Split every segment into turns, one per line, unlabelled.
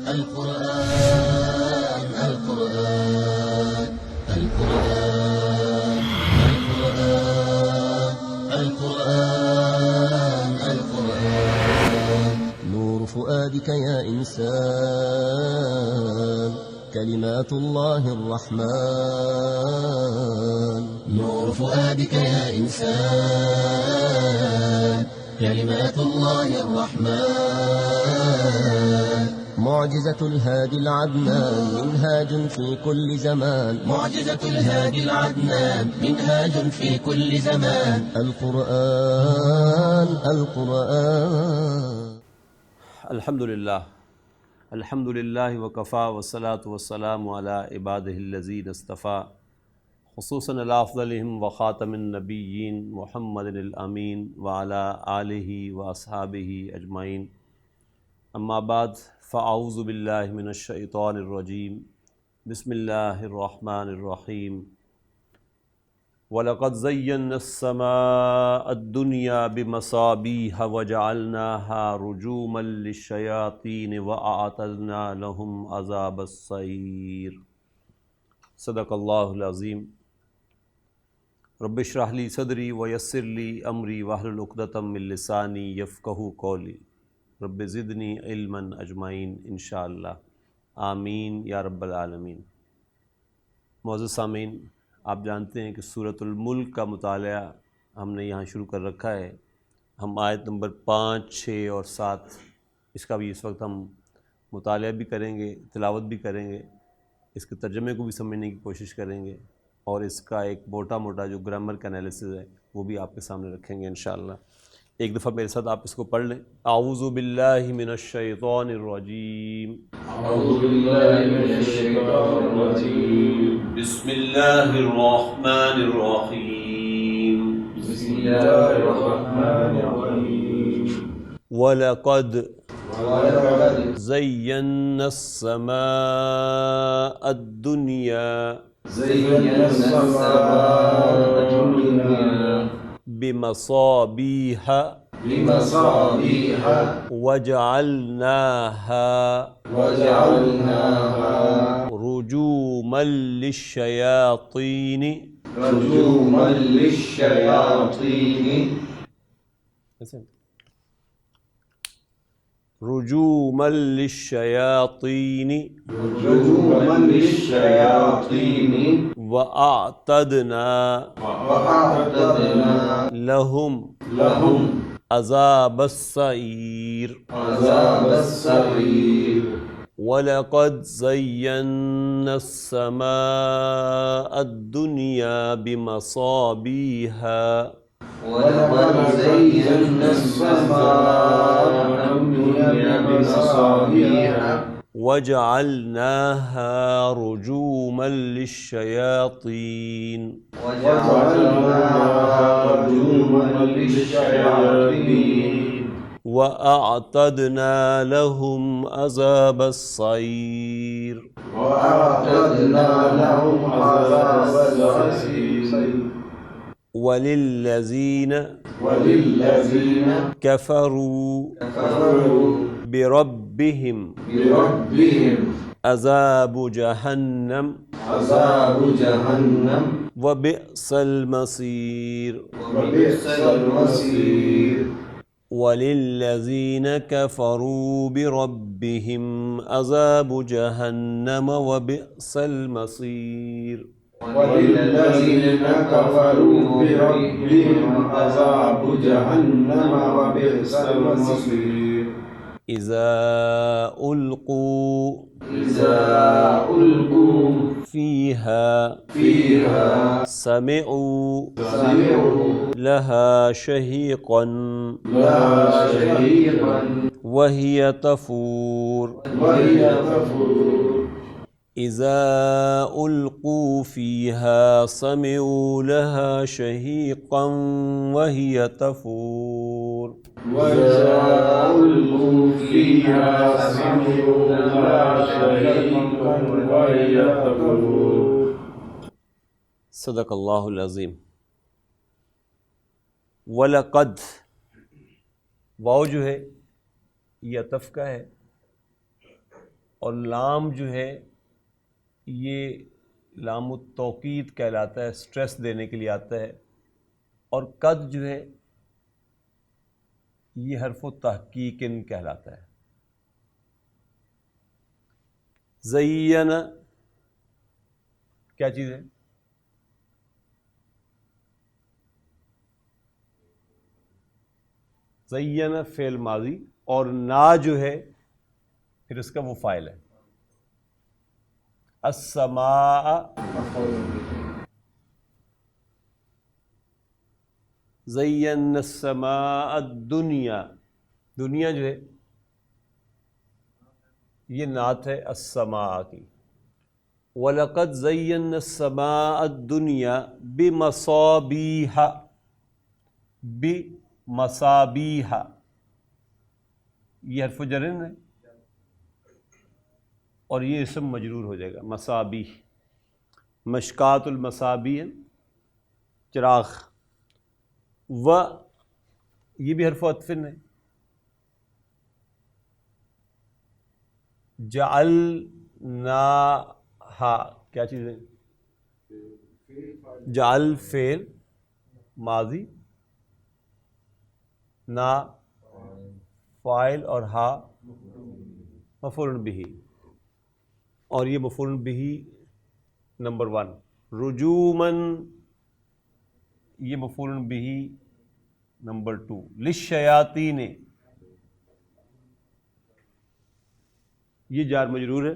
القرآن القرآن القرآن القرآن القرآن نور فؤادك يا إنسان كلمات الله الرحمن نور فؤادك يا إنسان كلمات الله الرحمن معجزة الهادي العدنان منهاج في كل زمان معجزة الهادي العدنان منهاج في كل زمان القرآن
الحمد للہ وکفا والصلاة والسلام علی عبادہ الذین اصطفیٰ خصوصاً علی افضلہم وخاتم النبیین محمد الامین وعلی آلہ واصحابہ اجمعین اما بعد فاعوذ باللہ من الشیطان الرجیم بسم اللہ الرحمن الرحیم وَلَقَدْ زَيَّنَّا السَّمَاءَ الدُّنْيَا بِمَصَابِيحَ وَجَعَلْنَاهَا رُجُومًا لِلشَّيَاطِينِ وَأَعْتَدْنَا لَهُمْ عَذَابَ السَّعِيرِ صدق اللہ العظیم رب اشرح لی صدری ویسر لی امری واحلل عقدۃ من لسانی یفقہوا قولی رب زدنی علما اجمعین انشاءاللہ آمین یا رب العالمین۔ معزز سامعین، آپ جانتے ہیں کہ سورۃ الملک کا مطالعہ ہم نے یہاں شروع کر رکھا ہے۔ ہم آیت نمبر 5، 6 اور 7 اس کا بھی اس وقت ہم مطالعہ بھی کریں گے، تلاوت بھی کریں گے، اس کے ترجمے کو بھی سمجھنے کی کوشش کریں گے، اور اس کا ایک موٹا جو گرامر کا انالیسز ہے وہ بھی آپ کے سامنے رکھیں گے انشاءاللہ۔ ایک دفعہ میرے ساتھ آپ اس کو پڑھ لیں۔ اعوذ باللہ من الشیطان الرجیم،
اعوذ باللہ من الشیطان الرجیم،
بسم اللہ الرحمن الرحیم،
بسم اللہ الرحمن الرحیم۔
وَلَقَدْ
وَلَقَدْ
زَيَّنَّا السَّمَاءَ الدُّنْيَا
زَيَّنَّا السَّمَاءَ الدُّنْيَا
بِمَصَابِيحَ
بِمَصَابِيحَ
وَجَعَلْنَاهَا رُجُومًا لِلشَّيَاطِينِ
رُجُومًا لِلشَّيَاطِينِ
رُجُومًا لِلشَّيَاطِينِ وَأَعْتَدْنَا لَهُمْ عَذَابَ السَّعِيرِ وَلَقَدْ زَيَّنَّا السَّمَاءَ الدُّنْيَا بِمَصَابِيحَ
وَلَقَدْ زَيَّنَّا السَّمَاءَ الدُّنْيَا بِمَصَابِيحَ
وَجَعَلْنَاهَا رُجُومًا لِلشَّيَاطِينِ وَأَعْتَدْنَا لَهُمْ عَذَابَ السَّعِيرِ وَلِلَّذِينَ كَفَرُوا بِرَبِّهِمْ عَذَابُ جَهَنَّمَ وَبِئْسَ الْمَصِيرُ وَلِلَّذِينَ كَفَرُوا بِرَبِّهِمْ عَذَابُ جَهَنَّمَ وَبِئْسَ الْمَصِيرُ
وَلِلَّذِينَ كَفَرُوا بِرَبِّهِمْ عَذَابُ جَهَنَّمَ وَبِئْسَ الْمَصِيرُ
إِذَا أُلْقُوا فِيهَا سَمِعُوا لَهَا شَهِيقًا وَهِيَ تَفُورُ إِذَا أُلْقُوا فِيهَا سَمِعُوا لَهَا شَهِيقًا وَهِيَ تَفُورُ
وَإِذَا أُلْقُوا فِيهَا سَمِعُوا لَهَا شَهِيقًا وَهِيَ تَفُورُ۔
صدق اللہ العظیم۔ وَلَقَدْ، واو جو ہے یہ عطف کا ہے، اور لام جو ہے یہ لام التوکید کہلاتا ہے، سٹریس دینے کے لیے آتا ہے، اور قد جو ہے یہ حرف و تحقیق کہلاتا ہے۔ زین کیا چیز ہے؟ زین فعل ماضی، اور نا جو ہے پھر اس کا وہ فاعل ہے۔ السماء زین السماء الدنیا، دنیا جو ہے یہ نعت ہے السماء کی۔ وَلَقَدْ زَيَّنَّا السَّمَاءَ الدُّنْيَا بِمَصَابِيحَ، بِمَصَابِيحَ یہ حرف جر ہے اور یہ اسم مجرور ہو جائے گا، مصابیح، مشکات المصابیح چراغ، و یہ بھی حرف عطف ہے، جعلناہا کیا چیز ہے؟ جعل فعل ماضی، نا فاعل، اور ہا مفعول بہ، اور یہ مفعول بہ نمبر 1۔ رجومن یہ مفعول بہ نمبر 2۔ للشیاطین یہ جار مجرور ہے،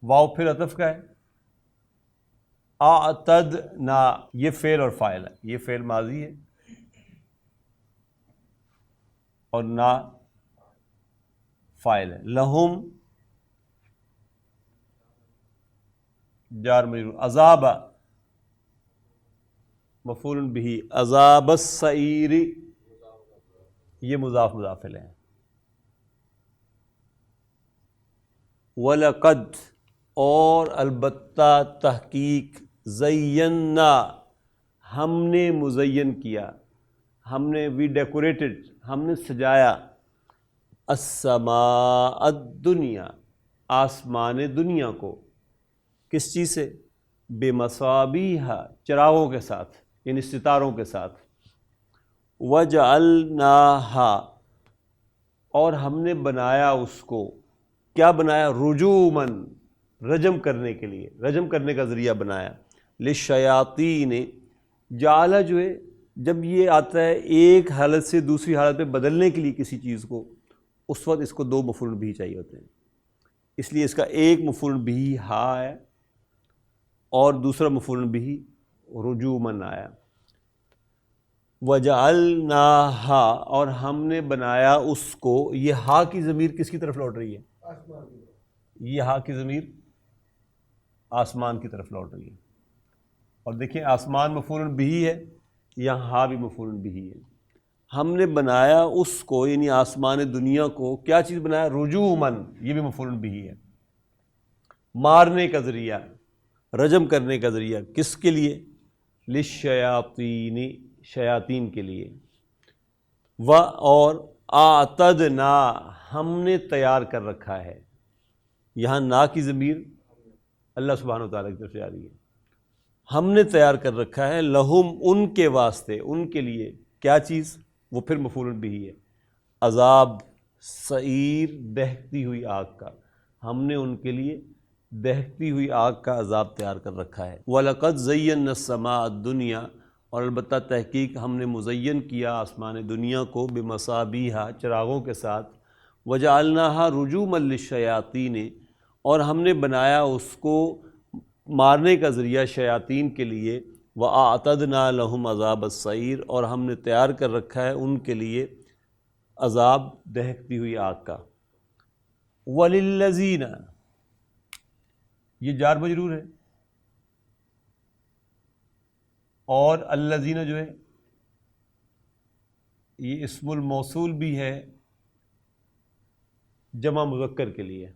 واو پھر عطف کا ہے۔ اعتدنا یہ فعل اور فاعل ہے، یہ فعل ماضی ہے اور نا فاعل ہے۔ لہم جار مجرور، عذاب مفعول بہ، عذاب السعیر یہ مضاف مضاف الیہ ہے۔ وَلَقَدْ اور البتہ تحقیق، زینا ہم نے مزین کیا، ہم نے وی ڈیکوریٹڈ، ہم نے سجایا، السماء الدنیا آسمان دنیا کو، کس چیز سے؟ بمصابیح چراغوں کے ساتھ، یعنی ستاروں کے ساتھ۔ وجعلناہا اور ہم نے بنایا اس کو، کیا بنایا؟ رجومن رجم کرنے کے لیے، رجم کرنے کا ذریعہ بنایا۔ للشیاطین جعل جو ہے جب یہ آتا ہے ایک حالت سے دوسری حالت میں بدلنے کے لیے کسی چیز کو، اس وقت اس کو 2 مفعول بھی چاہیے ہوتے ہیں، اس لیے اس کا ایک مفعول بھی ہا ہے اور دوسرا مفعول بھی رجومن آیا۔ وجعلناہا اور ہم نے بنایا اس کو، یہ ہا کی ضمیر کس کی طرف لوٹ رہی ہے؟ یہ ہا کی ضمیر آسمان کی طرف لوٹ رہی ہے، اور دیکھیں آسمان مفعول بھی ہے، یہاں ہا بھی مفعول بھی ہے۔ ہم نے بنایا اس کو یعنی آسمان دنیا کو، کیا چیز بنایا؟ رجومن یہ بھی مفعول بھی ہے، مارنے کا ذریعہ، رجم کرنے کا ذریعہ، کس کے لیے؟ للشیاطین شیاطین کے لیے۔ و اور اعتدنا ہم نے تیار کر رکھا ہے، یہاں نا کی ضمیر اللہ سبحانہ و تعالیٰ کی طرف سے آ رہی ہے، ہم نے تیار کر رکھا ہے، لہم ان کے واسطے، ان کے لیے، کیا چیز؟ وہ پھر مفعول بھی ہے، عذاب سعیر دہتی ہوئی آگ کا، ہم نے ان کے لیے دہتی ہوئی آگ کا عذاب تیار کر رکھا ہے۔ وَلَقَدْ زَيَّنَّا السَّمَاءَ الدُّنْيَا اور البتہ تحقیق ہم نے مزین کیا آسمان دنیا کو، بمصابیح چراغوں کے ساتھ، وجعلناہا رجوما للشیاطین اور ہم نے بنایا اس کو مارنے کا ذریعہ شیاطین کے لیے، وَأَعْتَدْنَا لَهُمْ عَذَابَ السَّعِيرِ اور ہم نے تیار کر رکھا ہے ان کے لیے عذاب دہکتی ہوئی آگ کا۔ وَلِلَّذِينَ یہ جار مجرور ہے، اور الذین جو ہے یہ اسم الموصول بھی ہے جمع مذکر کے لیے۔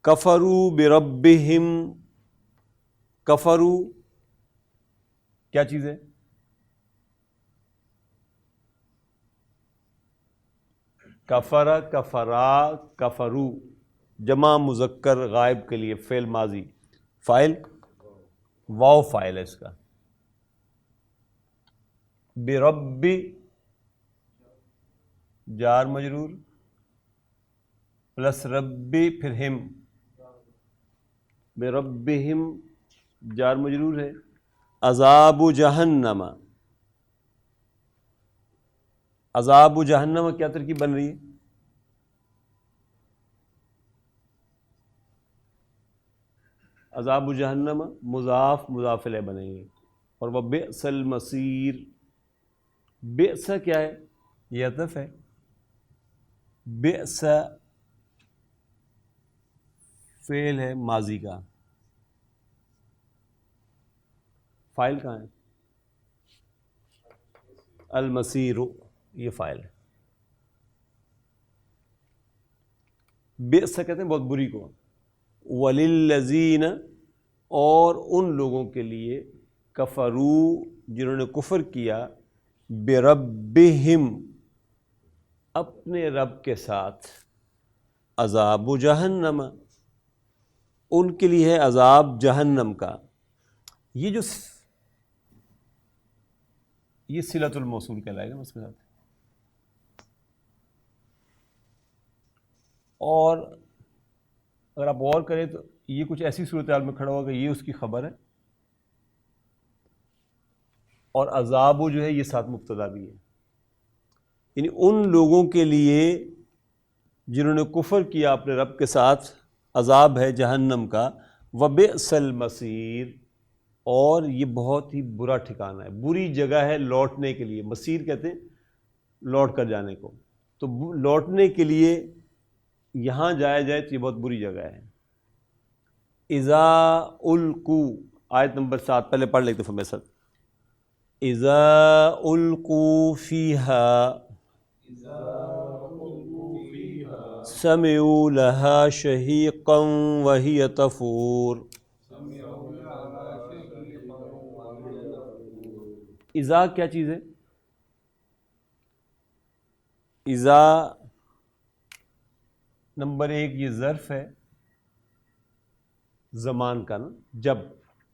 کفروا بربہم، کفروا کیا چیز ہے؟ کفر، کفرا، کفرو جمع مذکر غائب کے لیے فعل ماضی، فاعل واو فاعل ہے اس کا. برب جار مجرور پلس ربی پھر ہم، بربہم جار مجرور ہے. عذاب جہنم، عذاب جہنم کیا ترکیب بن رہی ہے؟ عذاب جہنم مضاف مضاف الیہ بنیں گے. اور وہ بئس المصیر، بئس کیا ہے؟ یہ عطف ہے. بئس فعل ہے ماضی کا، فاعل کہاں ہے؟ المصیر، یہ فاعل ہے. بئس کہتے ہیں بہت بری کو. وَلِلَّذِينَ اور ان لوگوں کے لیے کفروا جنہوں نے کفر کیا بربہم اپنے رب کے ساتھ، عذاب جہنم ان کے لیے ہے عذاب جہنم کا. یہ صلۃ الموصول کہلائے گا اس کے ساتھ. اور اگر آپ غور کریں تو یہ کچھ ایسی صورتحال میں کھڑا ہوگا کہ یہ اس کی خبر ہے اور عذاب جو ہے یہ ساتھ مبتدا بھی ہے. یعنی ان لوگوں کے لیے جنہوں نے کفر کیا اپنے رب کے ساتھ عذاب ہے جہنم کا. وبئس المصیر اور یہ بہت ہی برا ٹھکانہ ہے، بری جگہ ہے لوٹنے کے لیے. مصیر کہتے ہیں لوٹ کر جانے کو، تو لوٹنے کے لیے یہاں جایا جائے تو یہ بہت بری جگہ ہے. اذا القوا، آیت نمبر 7 پہلے پڑھ لیتے ہیں میرے ساتھ. اذا القوا فیہا سمعوا لها شہیقا وہی تفور. اذا کیا چیز ہے؟ اذا نمبر 1 یہ ظرف ہے زمان کا نا، جب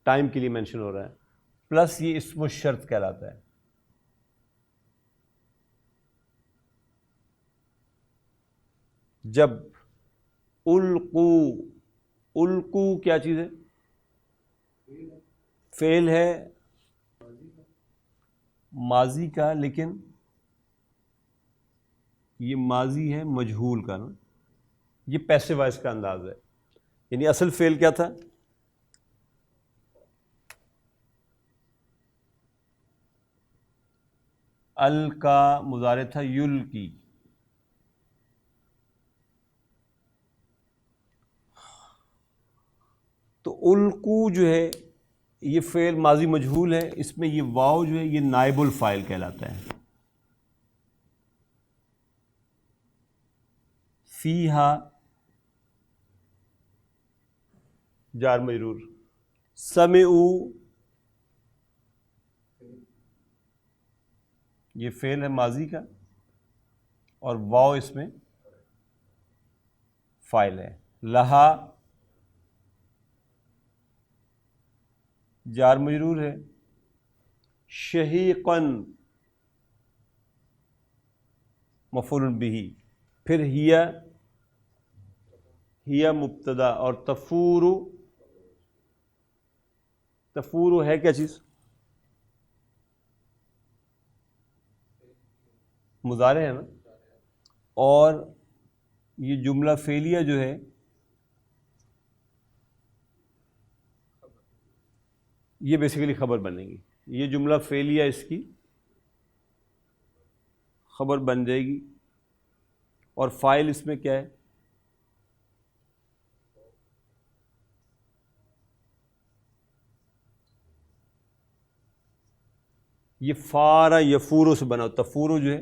ٹائم کے لیے مینشن ہو رہا ہے، پلس یہ اسم الشرط کہلاتا ہے. جب القو کیا چیز ہے؟ فعل ہے ماضی کا، لیکن یہ ماضی ہے مجہول کا نا، یہ پیسو وائس کا انداز ہے. یعنی اصل فعل کیا تھا؟ ال کا مضارع تھا یلقی. تو القو جو ہے یہ فعل ماضی مجہول ہے، اس میں یہ واو جو ہے یہ نائب الفاعل کہلاتا ہے. فیہا جار مجرور. سمعوا یہ فعل ہے ماضی کا اور واو اس میں فاعل ہے. لہا جار مجرور ہے. شہیقاً مفعول بہ، پھر ہیا مبتدا اور تفور ہے کیا چیز؟ مضارع ہے نا. اور یہ جملہ فعلیہ جو ہے یہ بیسیکلی خبر بنے گی. یہ جملہ فعلیہ اس کی خبر بن جائے گی. اور فاعل اس میں کیا ہے؟ یہ فارا یفورو سے بنا. تفورو جو ہے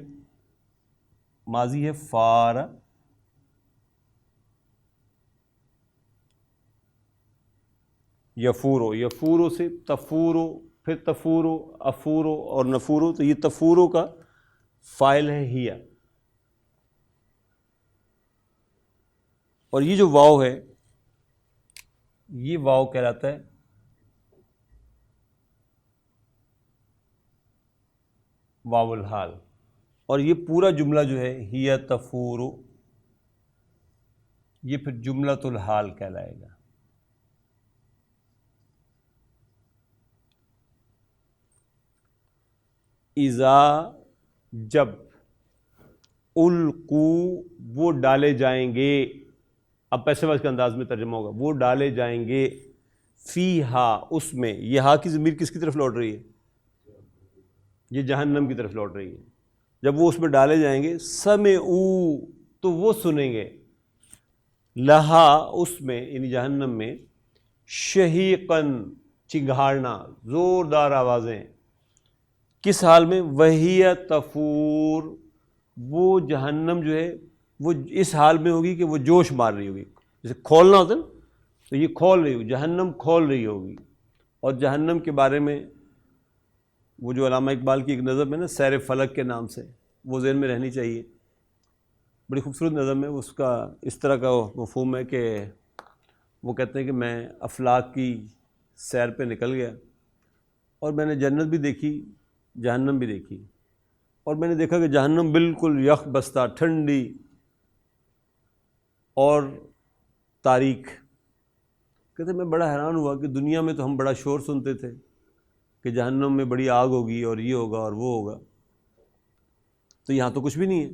ماضی ہے فارا، یفورو سے تفورو، پھر تفورو، افورو اور نفورو. تو یہ تفورو کا فاعل ہے ہیا، اور یہ جو واو ہے یہ واو کہلاتا ہے واو الحال، اور یہ پورا جملہ جو ہے ہی تفور، یہ پھر جملۃ الحال کہلائے گا۔ اذا جب، القو وہ ڈالے جائیں گے، اب پیسے واس کے انداز میں ترجمہ ہوگا، وہ ڈالے جائیں گے، فیہا اس میں، یہ ہا کی ضمیر کس کی طرف لوٹ رہی ہے؟ یہ جہنم کی طرف لوٹ رہی ہے۔ جب وہ اس میں ڈالے جائیں گے، سمعو تو وہ سنیں گے، لہا اس میں یعنی جہنم میں، شہیقن چنگھاڑنا، زوردار آوازیں، کس حال میں؟ وہی تفور، وہ جہنم جو ہے وہ اس حال میں ہوگی کہ وہ جوش مار رہی ہوگی، جیسے کھولنا ہوتا ہے نا، تو یہ کھول رہی ہوگی، جہنم کھول رہی ہوگی۔ اور جہنم کے بارے میں وہ جو علامہ اقبال کی ایک نظم ہے نا سیر فلک کے نام سے، وہ ذہن میں رہنی چاہیے، بڑی خوبصورت نظم ہے۔ اس کا اس طرح کا مفہوم ہے کہ وہ کہتے ہیں کہ میں افلاک کی سیر پہ نکل گیا اور میں نے جنت بھی دیکھی، جہنم بھی دیکھی، اور میں نے دیکھا کہ جہنم بالکل یخ بستہ، ٹھنڈی اور تاریک۔ کہتے ہیں میں بڑا حیران ہوا کہ دنیا میں تو ہم بڑا شور سنتے تھے کہ جہنم میں بڑی آگ ہوگی اور یہ ہوگا اور وہ ہوگا، تو یہاں تو کچھ بھی نہیں ہے۔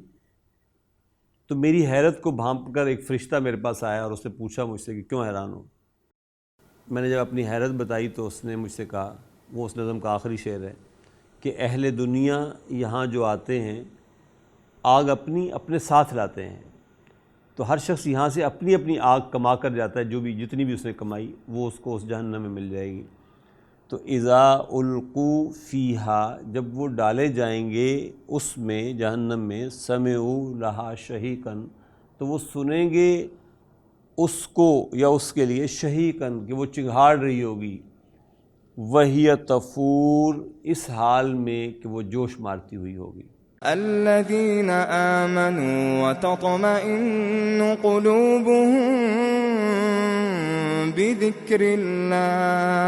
تو میری حیرت کو بھانپ کر ایک فرشتہ میرے پاس آیا اور اس نے پوچھا مجھ سے کہ کیوں حیران ہو؟ میں نے جب اپنی حیرت بتائی تو اس نے مجھ سے کہا، وہ اس نظم کا آخری شعر ہے، کہ اہل دنیا یہاں جو آتے ہیں آگ اپنی اپنے ساتھ لاتے ہیں، تو ہر شخص یہاں سے اپنی اپنی آگ کما کر جاتا ہے، جو بھی جتنی بھی اس نے کمائی وہ اس کو اس جہنم میں مل جائے گی۔ تو اذا القو فیہا جب وہ ڈالے جائیں گے اس میں جہنم میں، سمعوا لہا شہیقن تو وہ سنیں گے اس کو یا اس کے لیے، شہیقن کہ وہ چنگھاڑ رہی ہوگی، وہی تفور اس حال میں کہ وہ جوش مارتی ہوئی ہوگی۔
الذين آمنوا وتطمئن قلوبهم بذكر الله